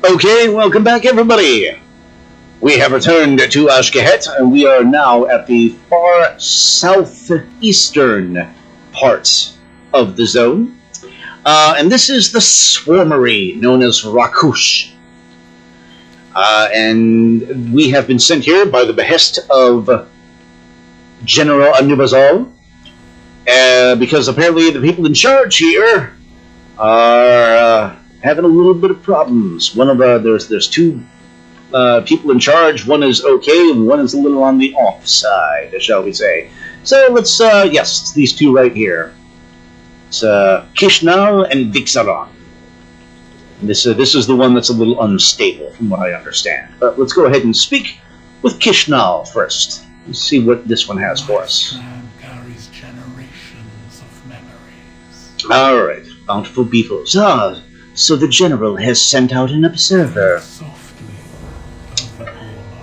Okay, welcome back everybody. We have returned to Ashkehet, and we are now at the far southeastern part of the zone. And this is the Swarmery, known as Rak-Ush. And we have been sent here by the behest of General Abub-azal, because apparently the people in charge here are having a little bit of problems. One of there's two people in charge. One is okay, and one is a little on the off side, shall we say. So let's yes, it's these two right here. It's Kish'nal and Vix'aron. This is the one that's a little unstable, from what I understand. But let's go ahead and speak with Kish'nal first. Let's see what this one has for us. Carries generations of memories. All right, bountiful beetles. So the general has sent out an observer.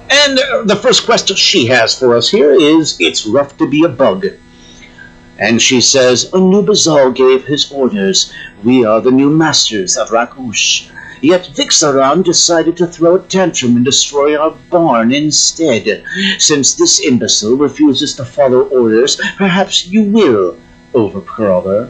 And the first question she has for us here is, it's rough to be a bug. And she says, Abub-azal gave his orders. We are the new masters of Rak-Ush. Yet Vix'aron decided to throw a tantrum and destroy our barn instead. Since this imbecile refuses to follow orders, perhaps you will overcrawler.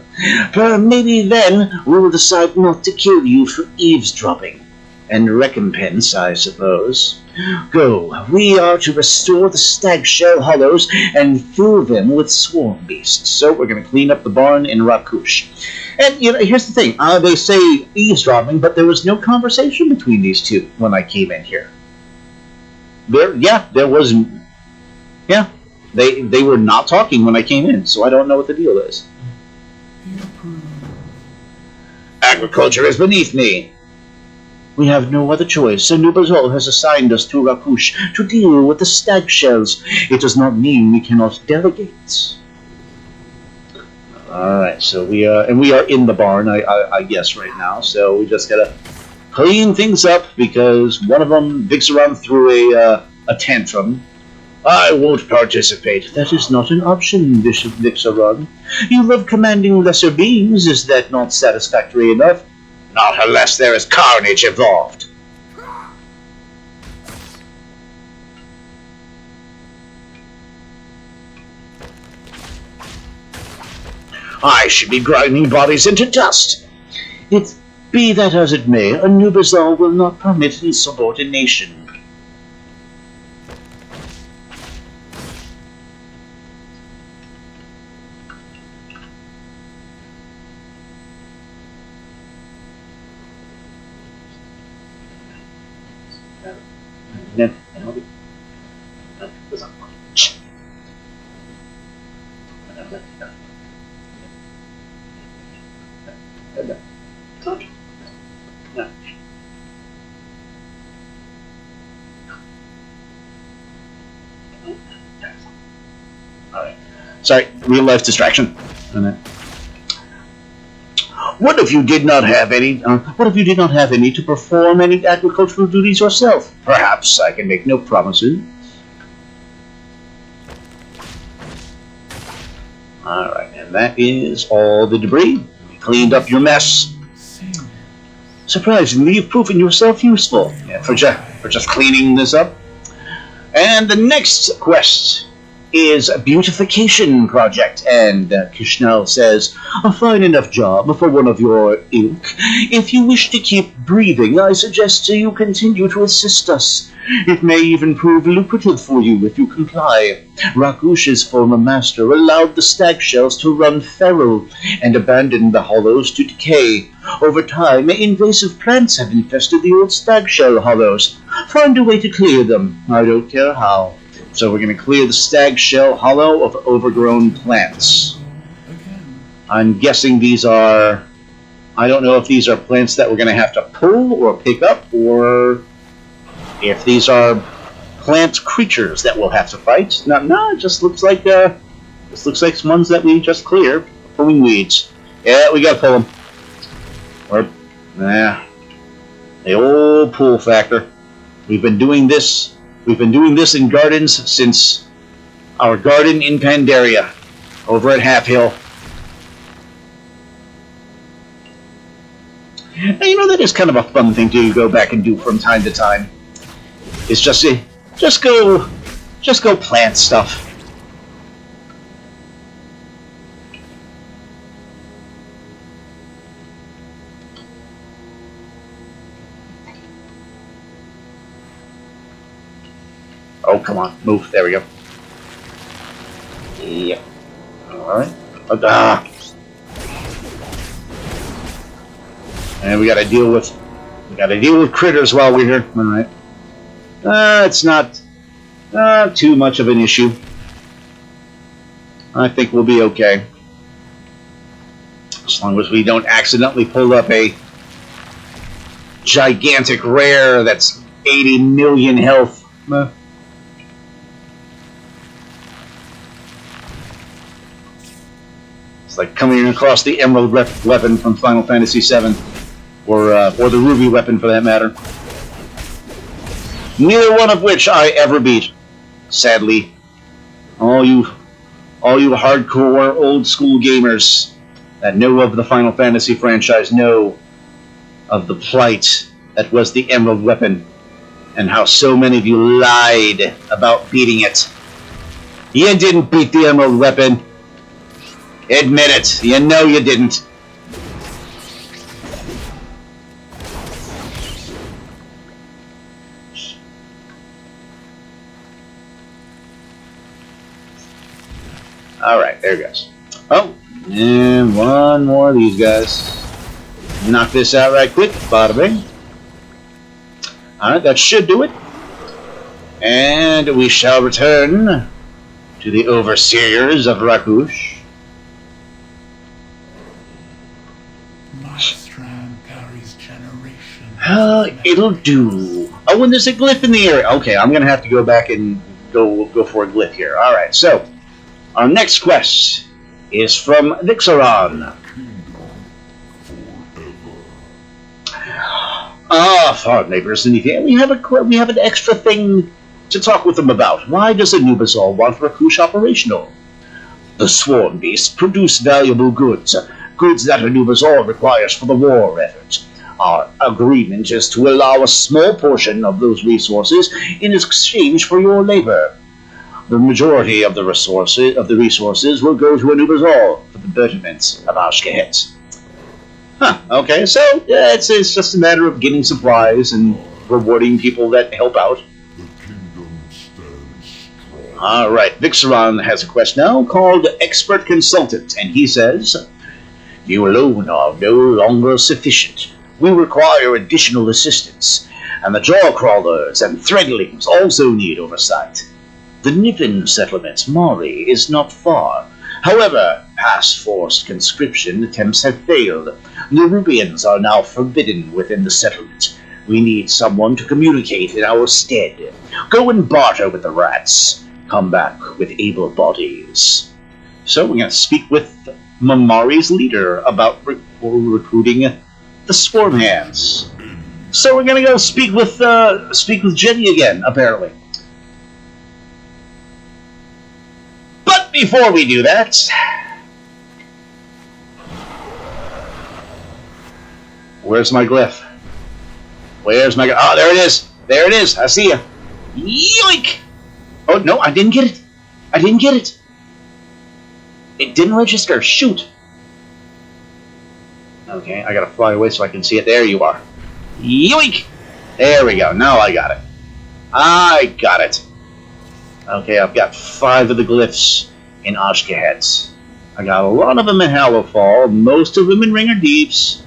Maybe then we will decide not to kill you for eavesdropping. And recompense, I suppose. Go, we are to restore the stag shell hollows and fill them with swarmbeasts. So we're going to clean up the barn in Rak-Ush. And here's the thing, they say eavesdropping, but there was no conversation between these two when I came in here. There was. They were not talking when I came in, so I don't know what the deal is. Agriculture is beneath me. We have no other choice. Abub-azal has assigned us to Rak-Ush to deal with the stag shells. It does not mean we cannot delegate. Alright, so we are in the barn, I guess, right now. So we just gotta clean things up because one of them, Vix'aron, threw a tantrum. I won't participate. That is not an option, Bishop Vix'aron. You love commanding lesser beings. Is that not satisfactory enough? Not unless there is carnage involved. I should be grinding bodies into dust. Be that as it may, Abub-azal will not permit insubordination. Alright. Sorry, real life distraction. What if you did not have any? What if you did not have any to perform any agricultural duties yourself? Perhaps I can make no promises. All right, and that is all the debris. We cleaned up your mess. Surprisingly, you've proven yourself useful for just cleaning this up. And the next quest is a beautification project, and Kish'nal says, a fine enough job for one of your ilk. If you wish to keep breathing, I suggest you continue to assist us. It may even prove lucrative for you if you comply. Rak-Ush's former master allowed the stag shells to run feral and abandoned the hollows to decay. Over time, invasive plants have infested the old stag shell hollows. Find a way to clear them. I don't care how. So we're going to clear the stag shell hollow of overgrown plants. I'm guessing these are... I don't know if these are plants that we're going to have to pull or pick up, or if these are plant creatures that we'll have to fight. No, it just looks like ones that we just clear. Pulling weeds. Yeah, we got to pull them. Or, the old pull factor. We've been doing this in gardens since our garden in Pandaria, over at Half Hill. And you know, that is kind of a fun thing to go back and do from time to time. It's just go plant stuff. Oh, come on, move. There we go. Yep. Alright. And we gotta deal with critters while we're here. Alright. It's not too much of an issue. I think we'll be okay. As long as we don't accidentally pull up a gigantic rare that's 80 million health. It's like coming across the emerald weapon from Final Fantasy VII, or the ruby weapon for that matter. Neither one of which I ever beat, sadly. All you hardcore old school gamers that know of the Final Fantasy franchise know of the plight that was the emerald weapon, and how so many of you lied about beating it. You didn't beat the emerald weapon. Admit it. You know you didn't. Alright, there it goes. Oh, and one more of these guys. Knock this out right quick. Bada bing. Alright, that should do it. And we shall return to the overseers of Rak-Ush. It'll do. Oh, and there's a glyph in the area. Okay, I'm gonna have to go back and go for a glyph here. Alright, so our next quest is from Vix'aron. Far neighbors, and we have an extra thing to talk with them about. Why does Abub-azal want Rak-Ush operational? The swarmbeasts produce valuable goods that Abub-azal requires for the war effort. Our agreement is to allow a small portion of those resources in exchange for your labor. The majority of the resources will go to Abub-azal for the betterment of Ashkahet. Huh, okay, so it's just a matter of getting supplies and rewarding people that help out. Alright, Vix'aron has a quest now called Expert Consultant, and he says, "You alone are no longer sufficient. We require additional assistance, and the jaw crawlers and threadlings also need oversight. The Niffen settlement, Mmari, is not far. However, past forced conscription attempts have failed. The Rubians are now forbidden within the settlement. We need someone to communicate in our stead. Go and barter with the rats. Come back with able bodies." So we're going to speak with Mmari's leader about recruiting the Swarm Hands. So we're gonna go speak with Jenny again, apparently. But before we do that, where's my glyph? Where's my? Oh, there it is. There it is. I see you. Yoink! Oh no, I didn't get it. I didn't get it. It didn't register. Shoot. Okay, I gotta fly away so I can see it. There you are. Yoink! There we go. Now I got it. I got it. Okay, I've got 5 of the glyphs in Ashkahet. I got a lot of them in Hallowfall, most of them in Ringer Deeps,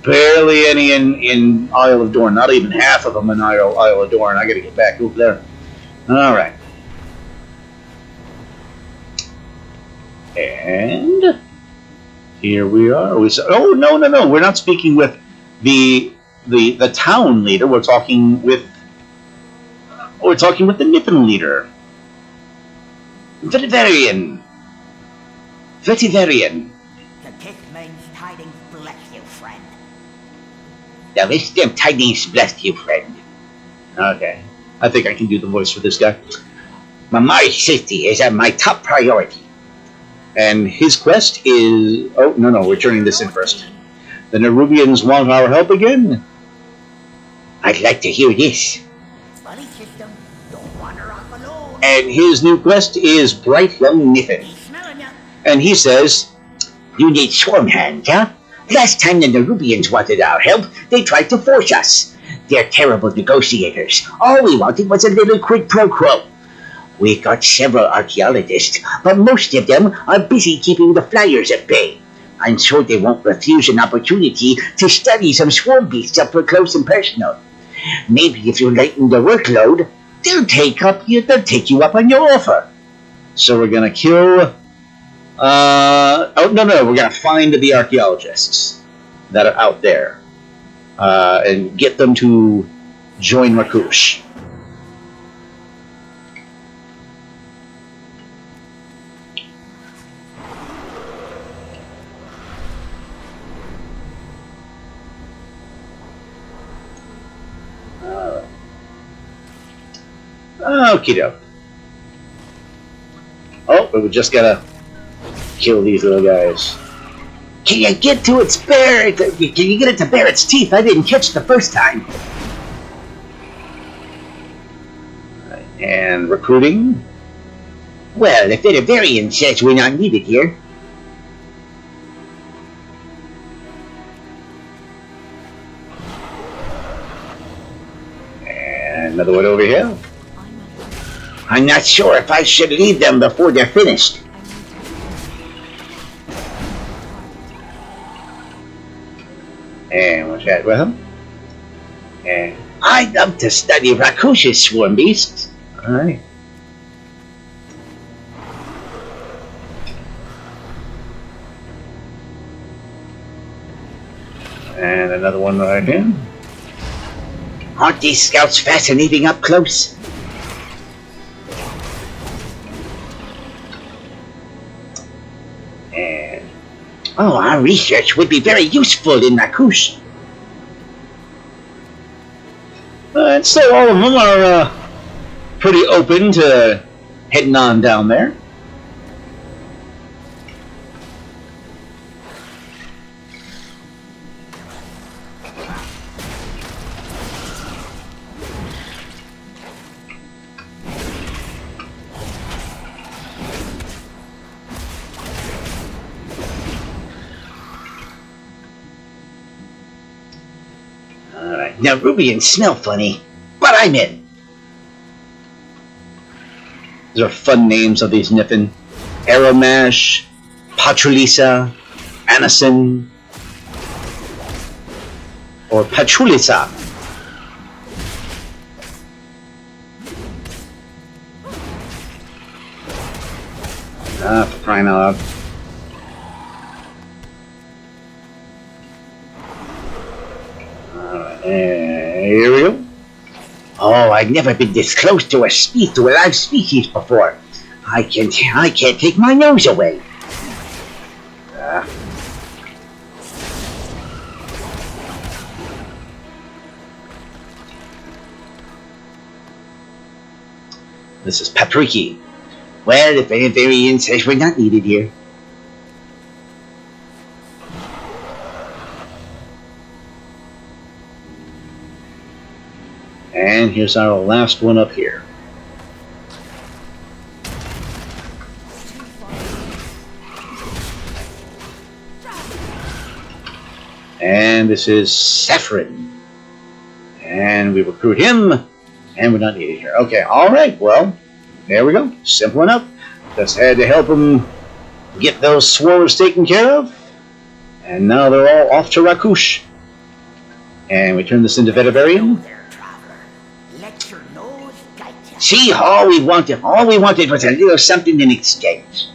barely any in Isle of Dorn, not even half of them in Isle of Dorn. I gotta get back over there. Alright. And here we are. Oh, no. We're not speaking with the town leader. We're talking with the Niffen leader. Vetivarian. The Kithman's tidings bless you, friend. Now, this damn tidings bless you, friend. Okay. I think I can do the voice for this guy. My safety is my top priority. And his quest is... Oh, no, we're turning this in first. The Nerubians want our help again? I'd like to hear this. Buddy system, don't wander off alone. And his new quest is Bright Young Niffen. He's smelling ya. And he says, You need swarm hands, huh? Last time the Nerubians wanted our help, they tried to force us. They're terrible negotiators. All we wanted was a little quid pro quo. We got several archaeologists, but most of them are busy keeping the flyers at bay. I'm sure they won't refuse an opportunity to study some swarm beasts up close and personal. Maybe if you lighten the workload, they'll take you up on your offer. so we're going to kill... we're going to find the archaeologists that are out there. And get them to join Rak-Ush. Okie doke. Oh, but we just gotta kill these little guys. Can you get to its bare? Can you get it to bare its teeth? I didn't catch the first time. And recruiting. Well, if the Varian says we're not needed here. And another one over here. I'm not sure if I should leave them before they're finished. And what's that with him? And I'd love to study Rak-Ush's swarm beasts. Alright. And another one right here. Aren't these scouts fascinating up close? And Oh, our research would be very useful in Rak-Ush. and so all of them are pretty open to heading on down there. Now, Rubians smell funny, but I'm in. These are fun names of these Niffen. Aromash, Patrulisa, Anison, or Patrulisa. For crying out loud. Here we go. Oh, I've never been this close to a live species before. I can't take my nose away. This is Papriki. Well, if any Varian says we're not needed here. And here's our last one up here. And this is Saffron. And we recruit him, and we're not needed here. Okay, alright, well, there we go. Simple enough. Just had to help them get those swarms taken care of. And now they're all off to Rak-Ush. And we turn this into Vetavarian. There, traveler. Let your nose guide you. See, all we wanted was a little something in exchange.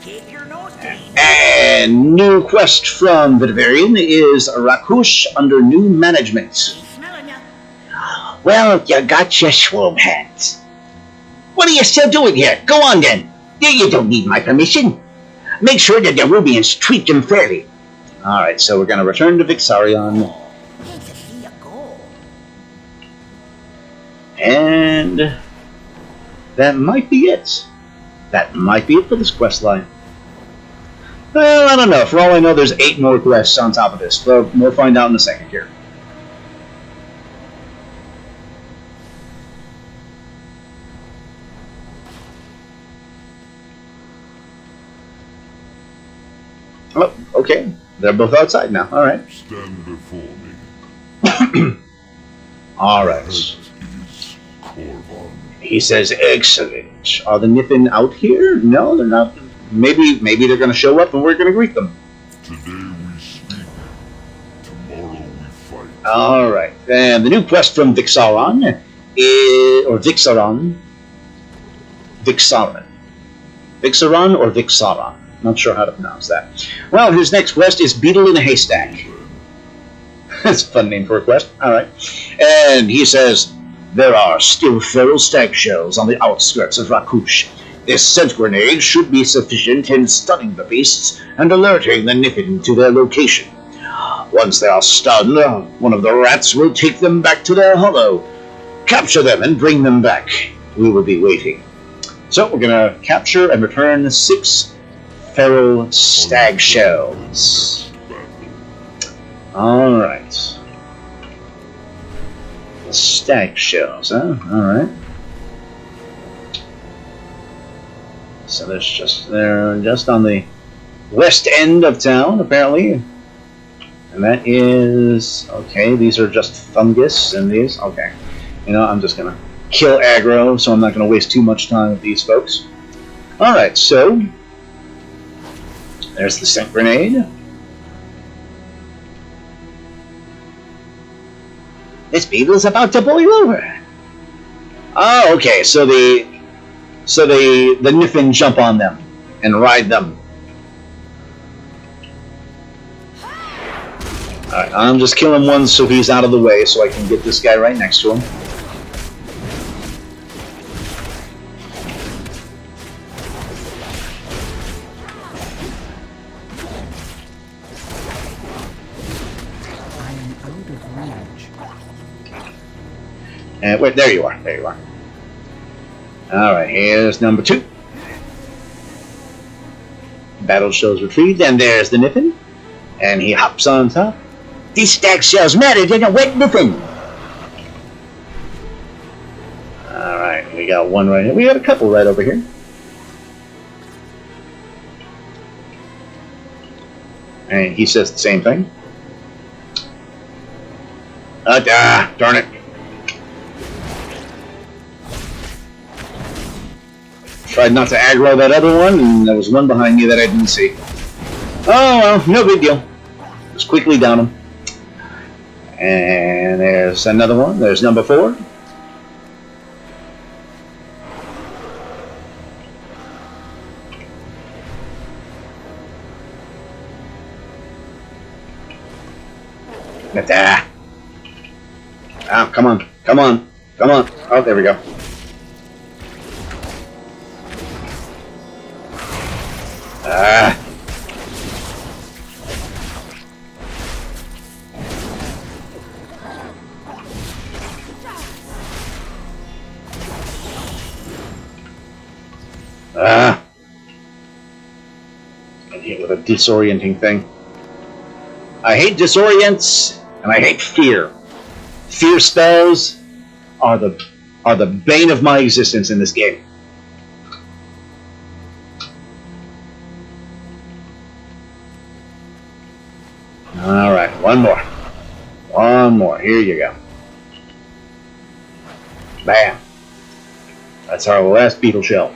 Keep your nose clean. And new quest from Vetavarian is Rak-Ush under new management. He's smelling ya. Well, you got your swarm hands. What are you still doing here? Go on then. You don't need my permission. Make sure that the Rubians treat them fairly. Alright, so we're going to return to Vix'aron. Hate to see you go. And that might be it. That might be it for this quest line. Well, I don't know. For all I know, there's 8 more quests on top of this. But we'll find out in a second here. Oh, okay. They're both outside now. All right. Stand before me. All right. Is Korvan. He says, "Excellent. Are the Niffen out here? No, they're not. Maybe they're going to show up and we're going to greet them." Today we speak. Tomorrow we fight. All right. And the new quest from Vix'aron is, or Vix'aron, Vix'aron or Vix'aron. Not sure how to pronounce that. Well, his next quest is Beetle in a Haystack. That's a fun name for a quest. All right. And he says, "There are still feral stag shells on the outskirts of Rak-Ush. This scent grenade should be sufficient in stunning the beasts and alerting the Niffen to their location. Once they are stunned, one of the rats will take them back to their hollow. Capture them and bring them back. We will be waiting." So we're going to capture and return 6 feral stag shells. Alright. The stag shells, huh? Alright. So they're just on the west end of town, apparently. And that is, okay, these are just fungus and these, okay. You know, I'm just gonna kill aggro, so I'm not gonna waste too much time with these folks. Alright, so there's the scent grenade. This beetle's about to boil over. Oh, okay. So the Niffen jump on them and ride them. All right, I'm just killing one so he's out of the way, so I can get this guy right next to him. And wait, there you are. There you are. All right, here's number 2. Battle shells retrieved, and there's the Niffen, and he hops on top. These stag shells matter than a wet Niffen. All right, we got one right here. We got a couple right over here. And he says the same thing. Darn it. Tried not to aggro that other one, and there was one behind me that I didn't see. Oh well, no big deal. Just quickly down him. And there's another one. There's number 4. Oh, come on. Come on. Come on. Oh, there we go. And hit with a disorienting thing. I hate disorients, and I hate fear. Fear spells are the bane of my existence in this game. All right, one more. One more. Here you go. Bam. That's our last beetle shell.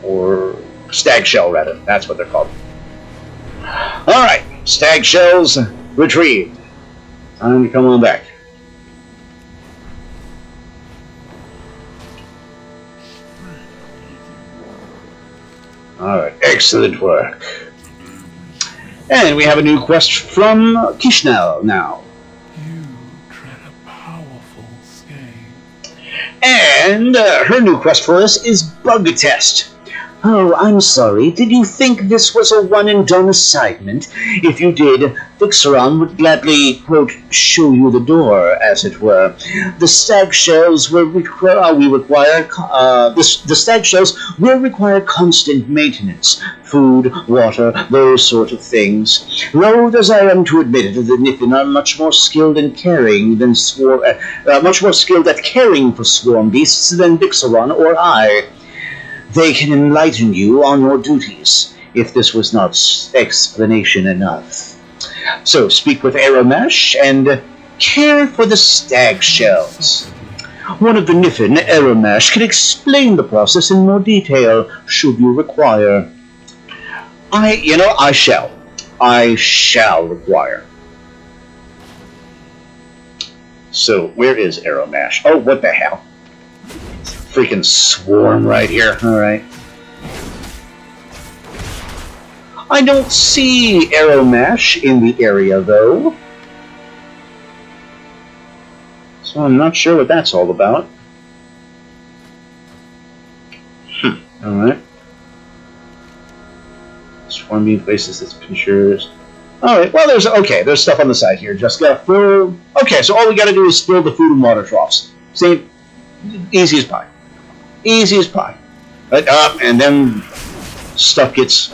Or stag shell, rather. That's what they're called. All right, stag shells retrieved. Time to come on back. All right, excellent work. And we have a new quest from Kish'nal now. You tread a powerful skein. And her new quest for us is Bug Test. Oh, I'm sorry. Did you think this was a one-and-done assignment? If you did, Vix'aron would gladly, quote, show you the door, as it were. The stag shells will the stag shells will require constant maintenance, food, water, those sort of things. Though, as I am to admit it, the Niffen are much more skilled at caring for swarm beasts than Vix'aron or I. They can enlighten you on your duties, if this was not explanation enough. So speak with Aromash and care for the stag shells. One of the Niffen, Aromash, can explain the process in more detail, should you require. I shall. I shall require. So, where is Aromash? Oh, what the hell? Freaking swarm right here. Alright. I don't see Aromash in the area, though. So I'm not sure what that's all about. Alright. Swarming places its pinchers. Alright, well there's stuff on the side here. Just gotta fill. Okay, so all we gotta do is fill the food and water troughs. Same, easy as pie. Easy as pie. Right up, and then stuff gets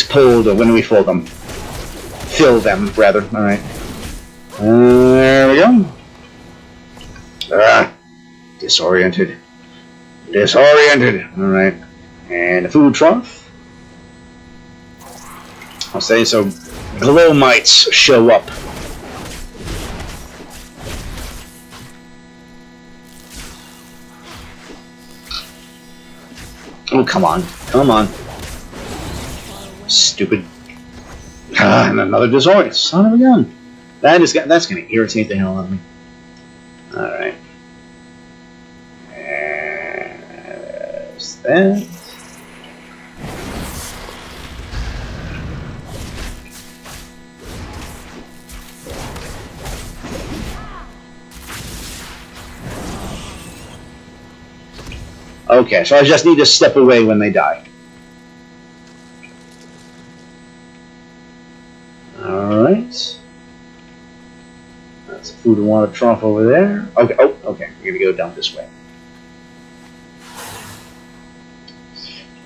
pulled when we fill them. Fill them, rather. Alright. There we go. Disoriented. Alright. And a food trough. I'll say so. Glow mites show up. Oh, come on. Stupid. And another disorient. Son of a gun. That's going to irritate the hell out of me. Alright. There's that. Okay, so I just need to step away when they die. Alright. That's a food and water trough over there. Okay, okay. We're going to go down this way.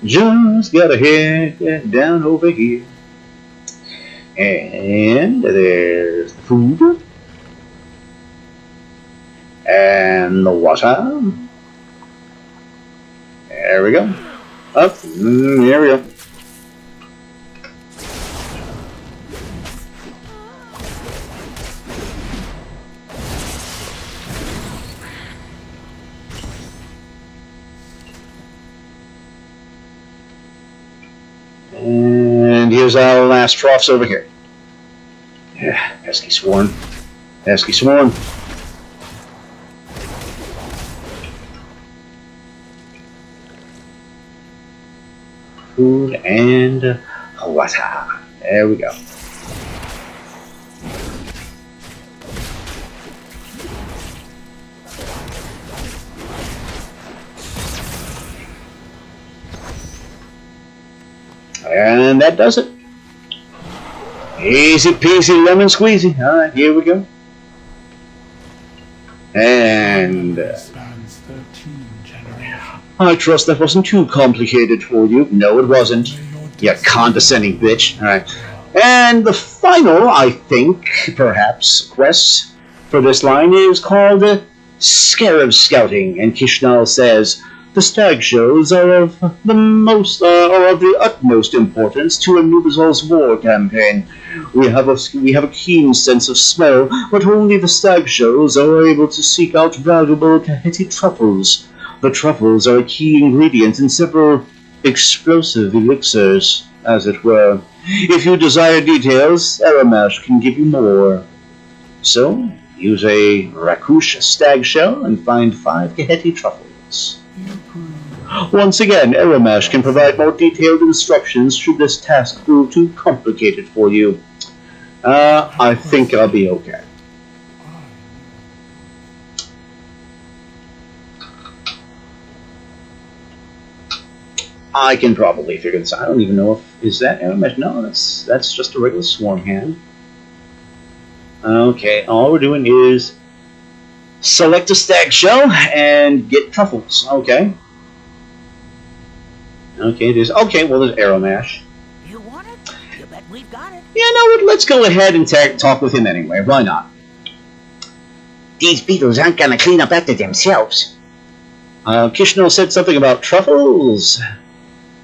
Just gotta head down over here. And there's the food. And the water. There we go. Up. There we go. And here's our last troughs over here. Yeah, pesky swarm. Pesky swarm. Food and water. There we go. And that does it. Easy peasy lemon squeezy. Alright, here we go. And I trust that wasn't too complicated for you. No, it wasn't. You condescending bitch. Alright. And the final, I think, perhaps, quest for this line is called Scarab Scouting. And Kish'nal says, the stag shows are of the utmost importance to Abub-azal's war campaign. We have a keen sense of smell, but only the stag shows are able to seek out valuable Kaheti truffles. The truffles are a key ingredient in several explosive elixirs, as it were. If you desire details, Aromash can give you more. So, use a Rak-Ush stag shell and find 5 Kaheti truffles. Once again, Aromash can provide more detailed instructions should this task prove too complicated for you. I think I'll be okay. I can probably figure this out. I don't even know if... Is that arrow mesh? No, that's just a regular swarm hand. Okay, all we're doing is select a stag shell and get truffles. Okay. Okay, well, there's arrow mash. You want it? You bet we've got it. Yeah, no, let's go ahead and talk with him anyway. Why not? These beetles aren't gonna clean up after themselves. Kish'nal said something about truffles.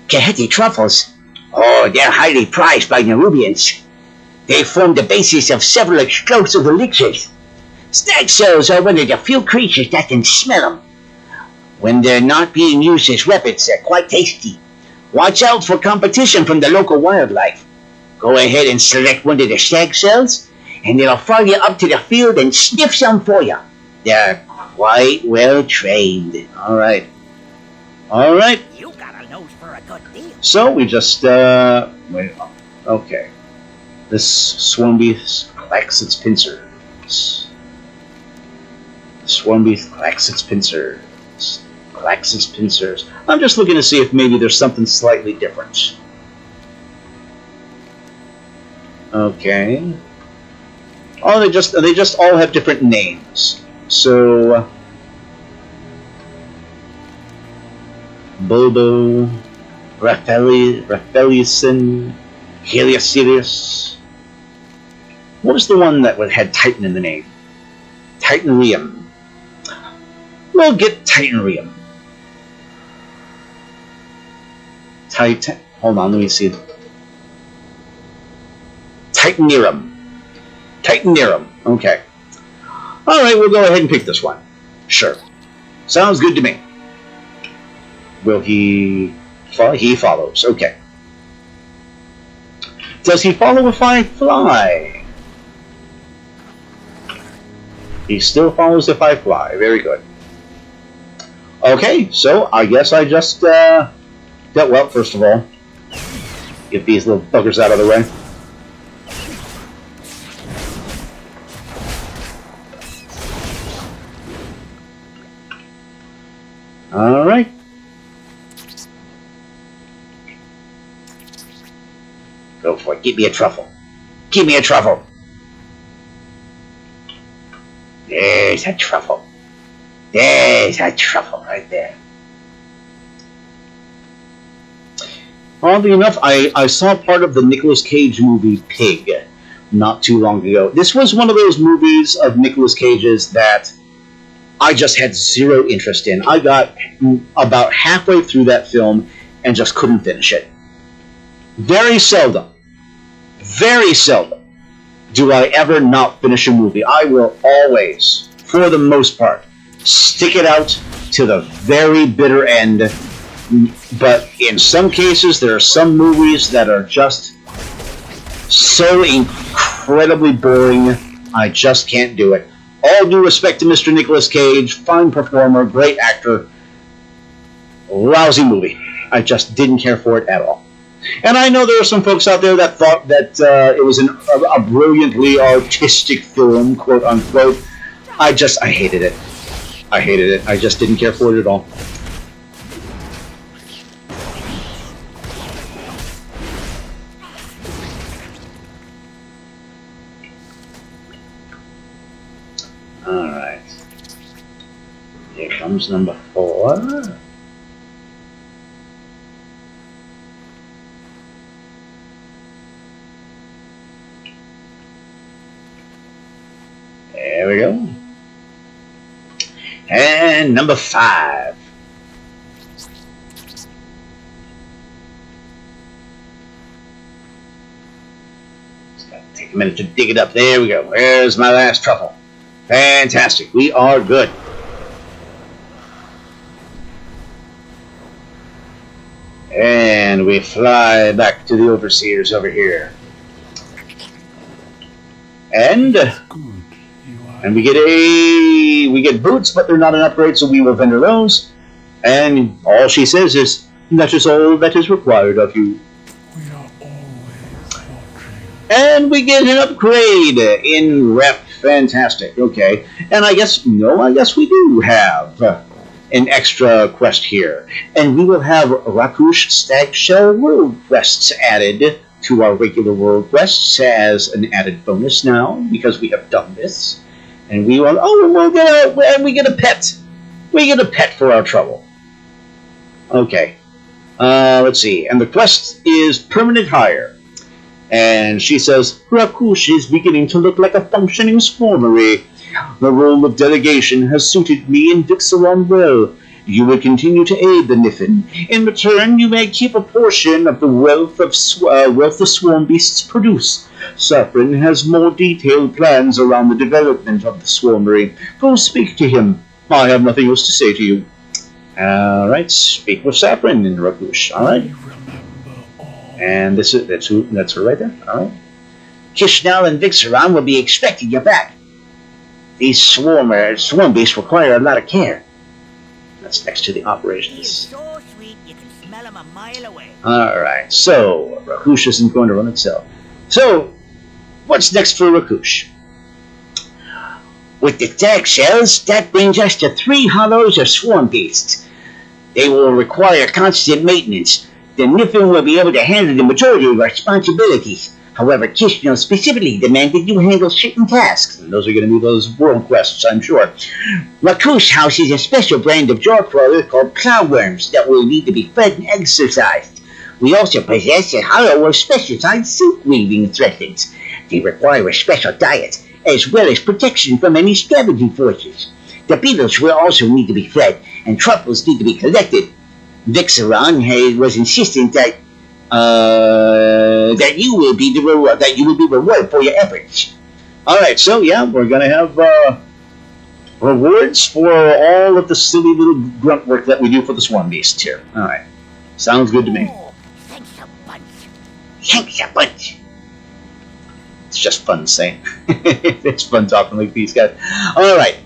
Kaheti truffles? Oh, they're highly prized by Nerubians. They form the basis of several explosive elixirs. Stag shells are one of the few creatures that can smell them. When they're not being used as weapons, they're quite tasty. Watch out for competition from the local wildlife. Go ahead and select one of the stag shells, and they'll follow you up to the field and sniff some for you. They're quite well trained. All right. You got a nose for a good deal. So we just wait. Okay. This swarmbeast clacks its pincers. Swarmbeast clacks its pincers. Clacks its pincers. I'm just looking to see if maybe there's something slightly different. Okay. Oh, they just all have different names. So Bobo, Rapheliusin, Heliosirius. What was the one that had Titan in the name? Titanrium. We'll get Titanrium. Titan. Hold on, let me see. Titanirum. Okay. All right, we'll go ahead and pick this one. Sure. Sounds good to me. Will he follow? He follows. Okay. Does he follow if I fly? He still follows if I fly. Very good. Okay, so I guess I just, well, first of all, get these little buggers out of the way. Alright. Go for it. Give me a truffle. Give me a truffle. There's a truffle. There's a truffle right there. Oddly enough, I saw part of the Nicolas Cage movie Pig not too long ago. This was one of those movies of Nicolas Cage's that I just had zero interest in. I got about halfway through that film and just couldn't finish it. Very seldom do I ever not finish a movie. I will always, for the most part, stick it out to the very bitter end. But in some cases, there are some movies that are just so incredibly boring, I just can't do it. All due respect to Mr. Nicolas Cage, fine performer, great actor, lousy movie. I just didn't care for it at all. And I know there are some folks out there that thought that it was a brilliantly artistic film, quote unquote. I hated it. I just didn't care for it at all. Alright. Here comes number 4. There we go. And number 5. Just gotta take a minute to dig it up. There we go. There's my last truffle. Fantastic. We are good. And we fly back to the overseers over here. And we get boots, but they're not an upgrade, so we will vendor those. And all she says is, that is all that is required of you. We are always watching. And we get an upgrade in rep. Fantastic. Okay. And I guess we do have an extra quest here. And we will have Rak-Ush Stag Shell World quests added to our regular world quests as an added bonus now, because we have done this. And we will, we get a pet. We get a pet for our trouble. Okay. Let's see. And the quest is Permanent Hire. And she says, Rak-Ush is beginning to look like a functioning swarmery. The role of delegation has suited me and Vix'aron well. You will continue to aid the Niffen. In return, you may keep a portion of the wealth the swarmbeasts produce. Safran has more detailed plans around the development of the Swarmery. Go speak to him. I have nothing else to say to you. Alright, speak with Safran in Rak-Ush. Alright. And that's her right there. Alright. Kish'nal and Vix'aron will be expecting you back. These swarmbeasts require a lot of care. That's next to the He is operations. so sweet you can smell him a mile away. Alright, so Rak-Ush isn't going to run itself. So, what's next for Rak-Ush? With the tag shells, that brings us to 3 hollows of swarm beasts. They will require constant maintenance. The Niffen will be able to handle the majority of responsibilities. However, Kish'nal specifically demanded you handle certain tasks. And those are going to be those world quests, I'm sure. Rak-Ush houses a special brand of jawcrawler called plowworms that will need to be fed and exercised. We also possess a hollow of specialized silk-weaving threadlings. They require a special diet, as well as protection from any scavenging forces. The beetles will also need to be fed, and truffles need to be collected. Vix'aron was insistent that you will be rewarded for your efforts. Alright, so yeah, we're going to have rewards for all of the silly little grunt work that we do for the swarm beasts here. Alright, sounds good to me. Oh, thanks a bunch. Thanks a bunch. It's just fun saying. It's fun talking like these guys. Alright,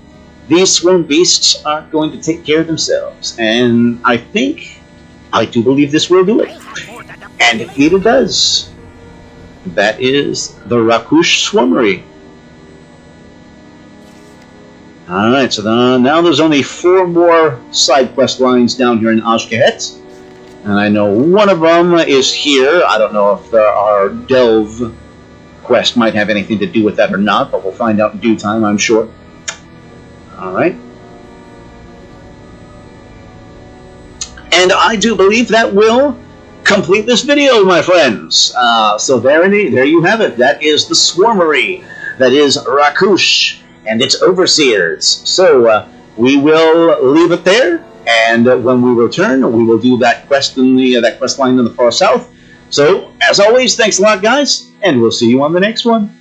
these swarm beasts are going to take care of themselves, and I do believe this will do it. I'll have more than enough. And indeed it does. That is the Rak-Ush Swarmery. Alright, so now there's only 4 more side quest lines down here in Ashkahet. And I know one of them is here. I don't know if our Delve quest might have anything to do with that or not, but we'll find out in due time, I'm sure. Alright. And I do believe that will complete this video, my friends. So there you have it. That is the Swarmery. That is Rak-Ush and its overseers. So we will leave it there, and when we return, we will do that quest in that quest line in the far south. So as always, thanks a lot, guys, and we'll see you on the next one.